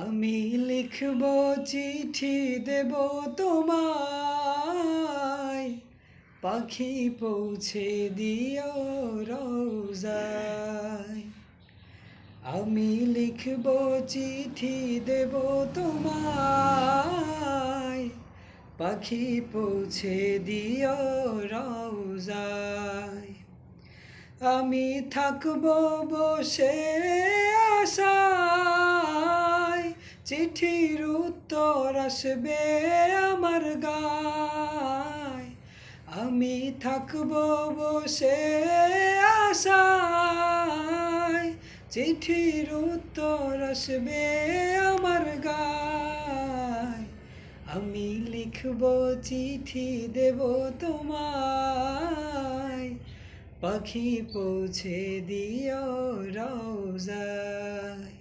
আমি লিখব চিঠি দেব তোমায়, পাখি পৌঁছে দিও রোজায়। আমি লিখব চিঠি দেব তোমায়, পাখি পৌঁছে দিও রোজায়। আমি থাকব বসে আশায়, চিঠির উত্তর আসবে আমার গায়। আমি থাকব বসে আশায়, চিঠির উত্তর আসবে আমার গায়। আমি লিখব চিঠি দেব তোমায়, পাখি পৌঁছে দিও রোজায়।